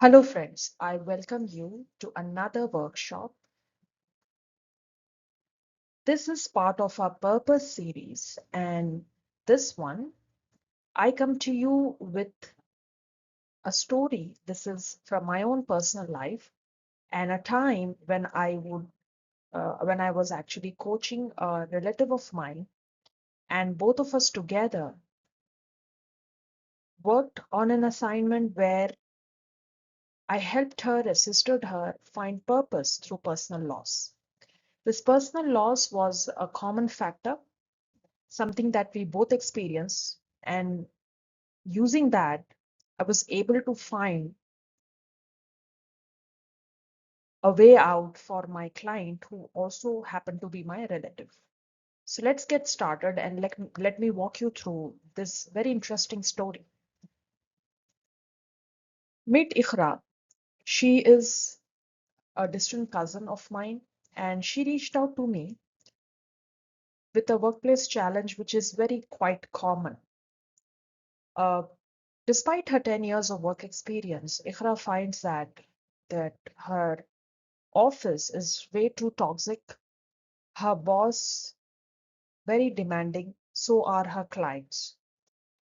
Hello, friends. I welcome you to another workshop. This is part of our Purpose series, and this one, I come to you with a story. This is from my own personal life and a time when I was actually coaching a relative of mine, and both of us together worked on an assignment where I helped her, assisted her find purpose through personal loss. This personal loss was a common factor, something that we both experience. And using that, I was able to find a way out for my client who also happened to be my relative. So let's get started and let me walk you through this very interesting story. Meet Ikhra. She is a distant cousin of mine, and she reached out to me with a workplace challenge which is very quite common. Uh, Despite her 10 years of work experience, Ikhra finds that her office is way too toxic, her boss very demanding, so are her clients.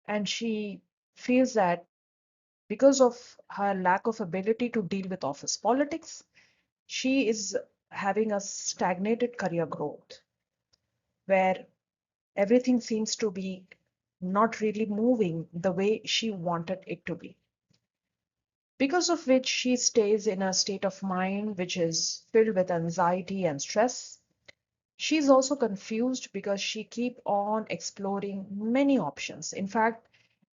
And she feels that because of her lack of ability to deal with office politics, she is having a stagnated career growth where everything seems to be not really moving the way she wanted it to be. Because of which she stays in a state of mind which is filled with anxiety and stress. She's also confused because she keep on exploring many options. In fact,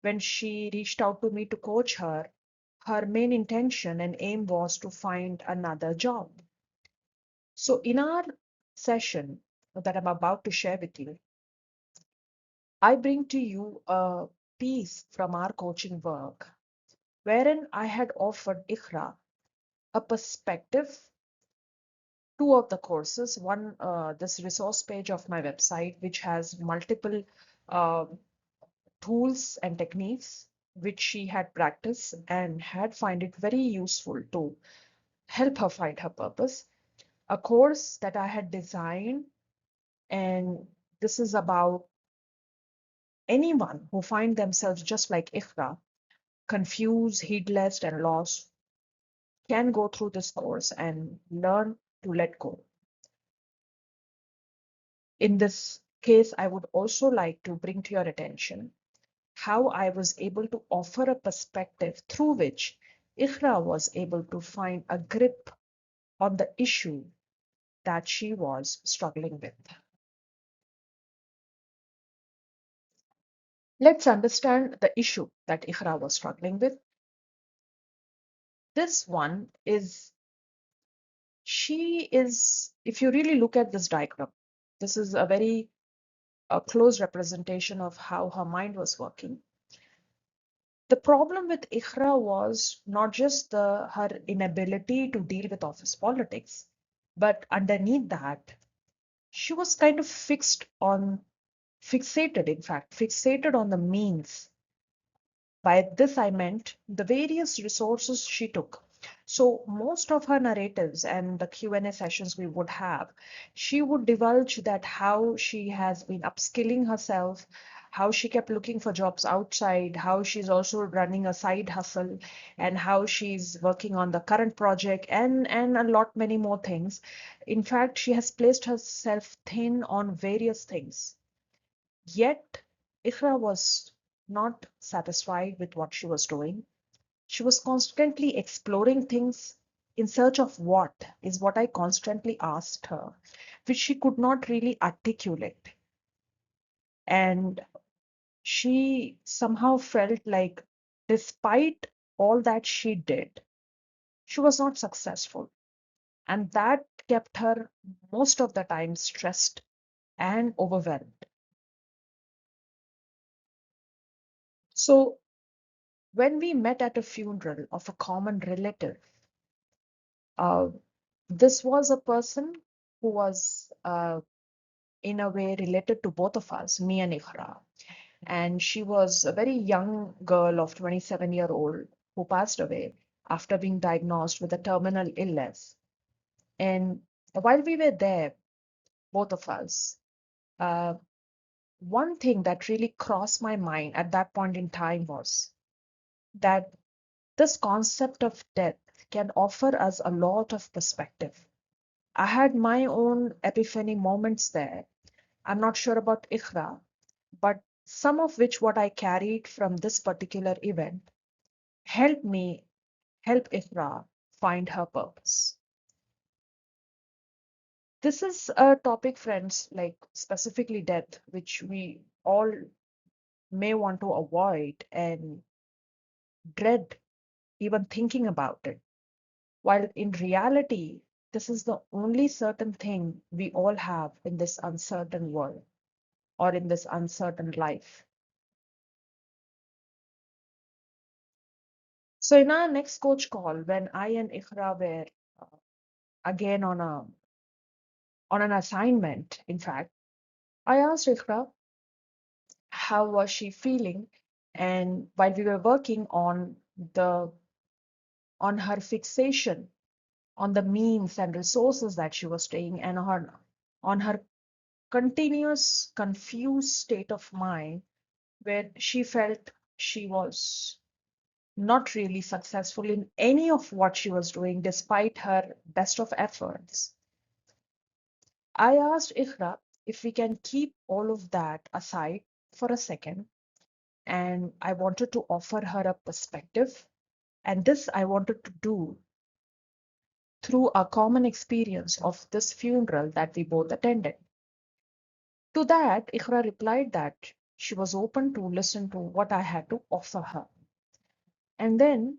when she reached out to me to coach her, her main intention and aim was to find another job. So in our session that I'm about to share with you, I bring to you a piece from our coaching work wherein I had offered Ikhra a perspective, two of the courses. One, this resource page of my website, which has multiple uh, tools and techniques which she had practiced and had find it very useful to help her find her purpose. A course that I had designed, and this is about anyone who find themselves just like Ikhra, confused, heedless, and lost, can go through this course and learn to let go. In this case, I would also like to bring to your attention how I was able to offer a perspective through which Ikhra was able to find a grip on the issue that she was struggling with. Let's understand the issue that Ikhra was struggling with. This one is, if you really look at this diagram, this is a very close representation of how her mind was working. The problem with Ikhra was not just her inability to deal with office politics, but underneath that, she was kind of fixated on the means. By this, I meant the various resources she took. So most of her narratives and the Q&A sessions we would have, she would divulge that how she has been upskilling herself, how she kept looking for jobs outside, how she's also running a side hustle, and how she's working on the current project and a lot many more things. In fact, she has placed herself thin on various things. Yet, Ikhra was not satisfied with what she was doing. She was constantly exploring things in search of what is what I constantly asked her, which she could not really articulate. And she somehow felt like, despite all that she did, she was not successful. And that kept her most of the time stressed and overwhelmed. So, when we met at a funeral of a common relative, uh, this was a person who was, in a way, related to both of us, me and Ikhra. And she was a very young girl of 27-year-old who passed away. after being diagnosed with a terminal illness. And while we were there, both of us, uh, one thing that really crossed my mind at that point in time was that this concept of death can offer us a lot of perspective. I had my own epiphany moments there. I'm not sure about Ikhra, but some of which what I carried from this particular event helped me help Ikhra find her purpose. This is a topic, friends, like specifically death, which we all may want to avoid and dread even thinking about it. While in reality, this is the only certain thing we all have in this uncertain world or in this uncertain life. So in our next coach call, when I and Ikhra were uh, again on an assignment, in fact, I asked Ikhra how was she feeling, and while we were working the on her fixation on the means and resources that she was taking and on her continuous confused state of mind where she felt she was not really successful in any of what she was doing despite her best of efforts. I asked Ikhra if we can keep all of that aside for a second, and I wanted to offer her a perspective. And this I wanted to do through a common experience of this funeral that we both attended. To that, Ikhra replied that she was open to listen to what I had to offer her. And then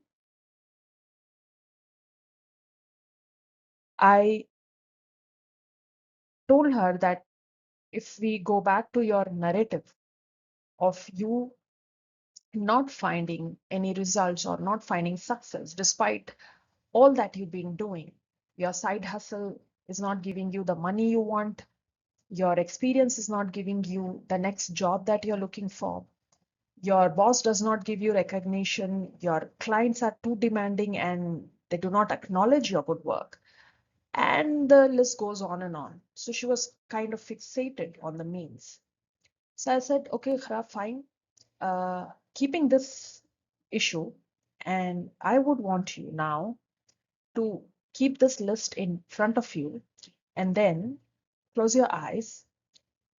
I told her that if we go back to your narrative of you not finding any results or not finding success despite all that you've been doing, your side hustle is not giving you the money you want, your experience is not giving you the next job that you're looking for, your boss does not give you recognition, your clients are too demanding and they do not acknowledge your good work. And the list goes on and on. So she was kind of fixated on the means. So I said, okay, Khara, fine. Keeping this issue, and I would want you now to keep this list in front of you and then close your eyes.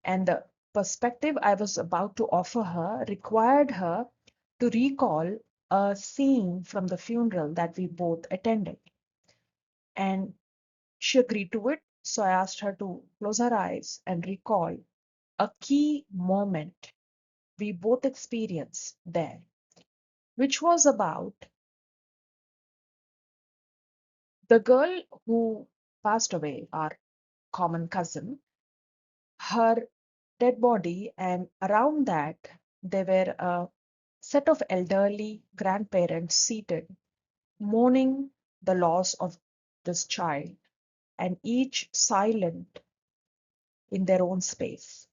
And the perspective I was about to offer her required her to recall a scene from the funeral that we both attended. And she agreed to it. So I asked her to close her eyes and recall a key moment we both experienced there, which was about the girl who passed away, our common cousin, her dead body, and around that, there were a set of elderly grandparents seated, mourning the loss of this child, and each silent in their own space.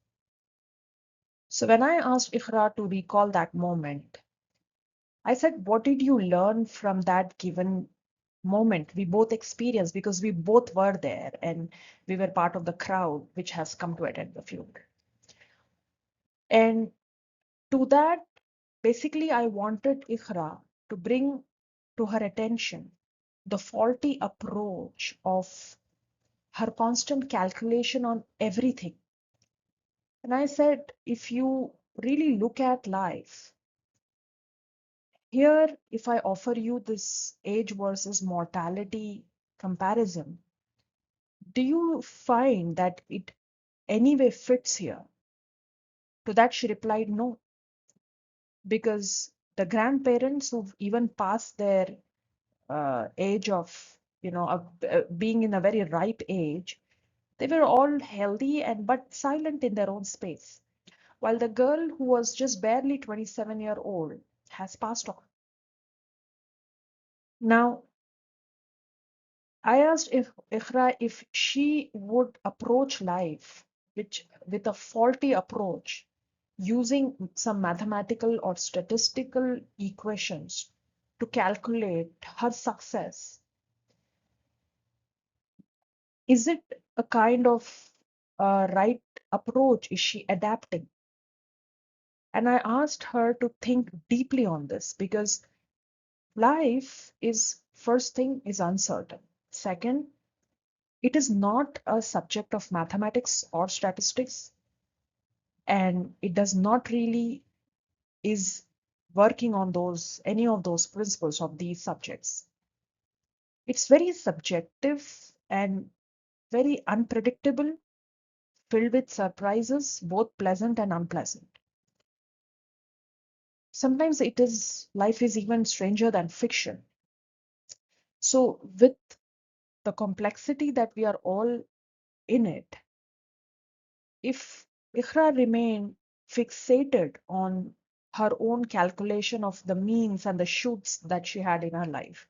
So when I asked Ikhra to recall that moment, I said, what did you learn from that given moment we both experienced because we both were there and we were part of the crowd which has come to attend the funeral. And to that, basically, I wanted Ikhra to bring to her attention the faulty approach of her constant calculation on everything. And I said, if you really look at life, here, if I offer you this age versus mortality comparison, do you find that it anyway fits here? To that, she replied, no, because the grandparents who've even passed their age of, being in a very ripe age, they were all healthy and but silent in their own space. While the girl who was just barely 27-year-old has passed on. Now, I asked if Ikhra if she would approach life which with a faulty approach using some mathematical or statistical equations to calculate her success? Is it a kind of right approach? Is she adapting? And I asked her to think deeply on this because life is, first thing, is uncertain. Second, it is not a subject of mathematics or statistics, and it does not really is working on those any of those principles of these subjects. It's very subjective and very unpredictable, filled with surprises, both pleasant and unpleasant. Sometimes it is life is even stranger than fiction. So with the complexity that we are all in it, if Ikhra remained fixated on her own calculation of the means and the shoots that she had in her life,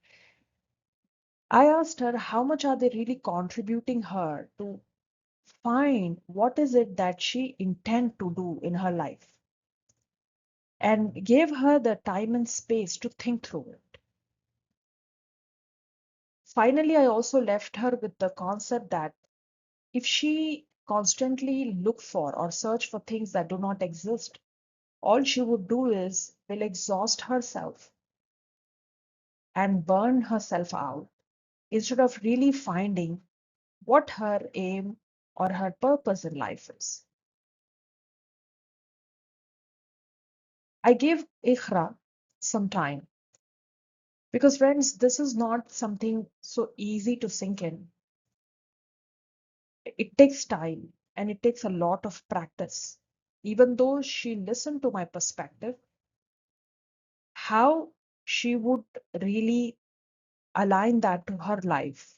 I asked her how much are they really contributing her to find what is it that she intend to do in her life, and gave her the time and space to think through it. Finally, I also left her with the concept that if she constantly look for or search for things that do not exist, all she would do is will exhaust herself and burn herself out instead of really finding what her aim or her purpose in life is. I gave Ikhra some time because, friends, this is not something so easy to sink in. It takes time and it takes a lot of practice. Even though she listened to my perspective, how she would really align that to her life,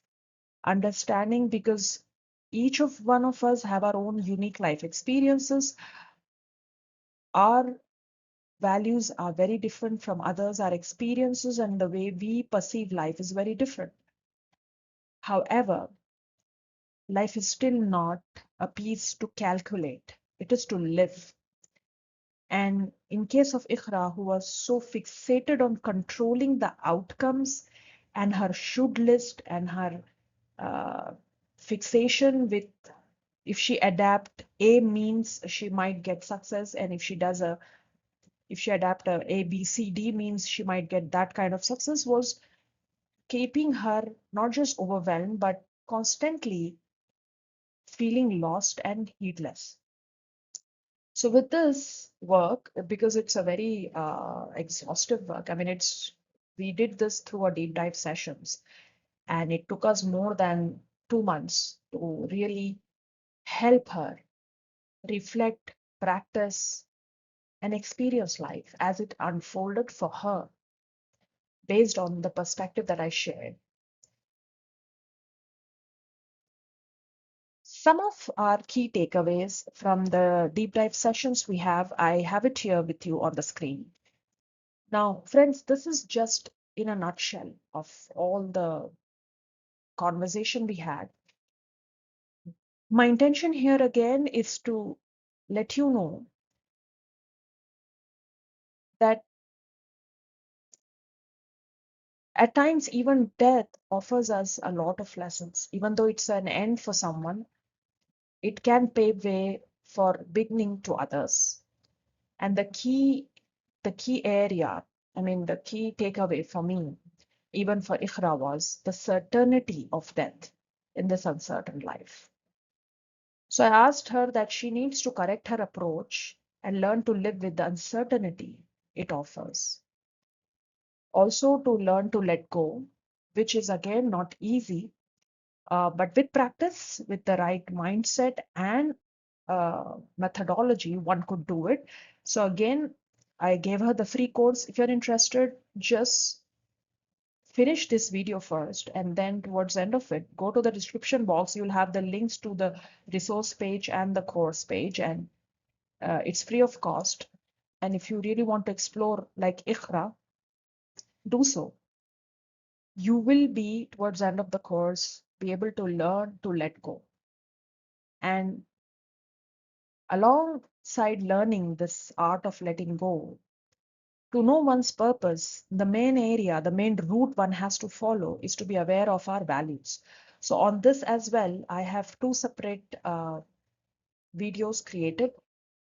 understanding, because each of one of us have our own unique life experiences. Our values are very different from others. Our experiences and the way we perceive life is very different. However, life is still not a piece to calculate. It is to live. And in case of Ikhra, who was so fixated on controlling the outcomes and her should list and her uh, fixation with, if she adapt A means she might get success, and if she adapt a B C D means she might get that kind of success, was keeping her not just overwhelmed but constantly feeling lost and heedless. So with this work, because it's a very exhaustive work, I mean, we did this through our deep dive sessions, and it took us more than 2 months to really help her reflect, practice, and experience life as it unfolded for her based on the perspective that I shared. Some of our key takeaways from the deep dive sessions I have it here with you on the screen. Now, friends, this is just in a nutshell of all the conversation we had. My intention here again is to let you know that at times even death offers us a lot of lessons. Even though it's an end for someone, it can pave way for beginning to others. And the key area, I mean, the key takeaway for me, even for Ikhra, was the certainty of death in this uncertain life. So I asked her that she needs to correct her approach and learn to live with the uncertainty it offers. Also, to learn to let go, which is again not easy, but with practice, with the right mindset and methodology, one could do it. So again, I gave her the free course. If you're interested, just finish this video first, and then towards the end of it, go to the description box. You'll have the links to the resource page and the course page, and it's free of cost. And if you really want to explore like Ikhra, do so. You will be, towards the end of the course, be able to learn to let go. And alongside learning this art of letting go, To know one's purpose, the main area, the main route one has to follow is to be aware of our values. So on this as well, I have two separate videos created.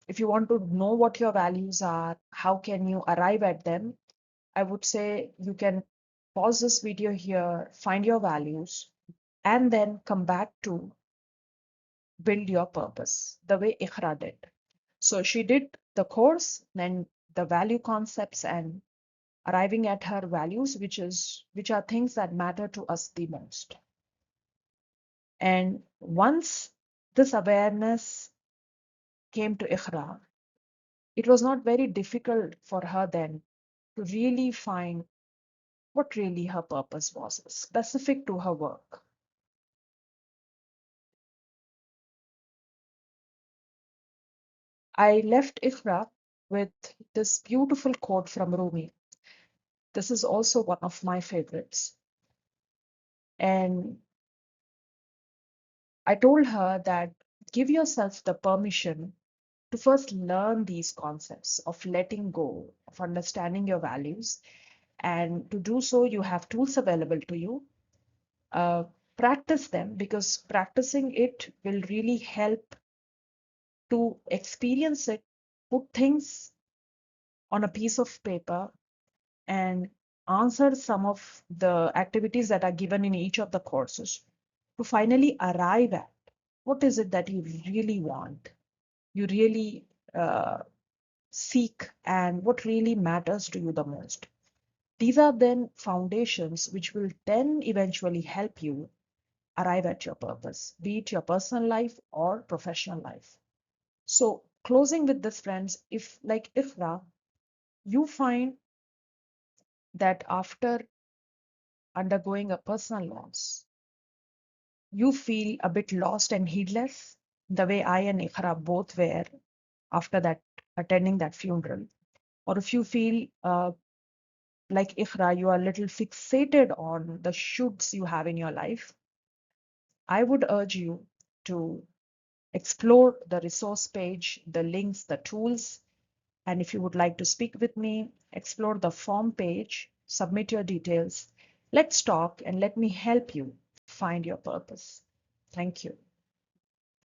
If you want to know what your values are, how can you arrive at them, I would say you can pause this video here, find your values, and then come back to build your purpose the way Ikhra did. So she did the course, then the value concepts and arriving at her values, which are things that matter to us the most. And once this awareness came to Ikhra, it was not very difficult for her then to really find what really her purpose was, specific to her work. I left Ikhra with this beautiful quote from Rumi. This is also one of my favorites. And I told her that give yourself the permission to first learn these concepts of letting go, of understanding your values. And to do so, you have tools available to you. Uh, Practice them, because practicing it will really help to experience it, put things on a piece of paper, and answer some of the activities that are given in each of the courses to finally arrive at what is it that you really want, you really seek, and what really matters to you the most. These are then foundations which will then eventually help you arrive at your purpose, be it your personal life or professional life. So, closing with this, friends, if like Ifra, you find that after undergoing a personal loss, you feel a bit lost and heedless, the way I and Ikhra both were after that, attending that funeral, or if you feel like Ikhra, you are a little fixated on the shoulds you have in your life, I would urge you to explore the resource page, the links, the tools, and if you would like to speak with me, explore the form page, submit your details. Let's talk and let me help you find your purpose. Thank you.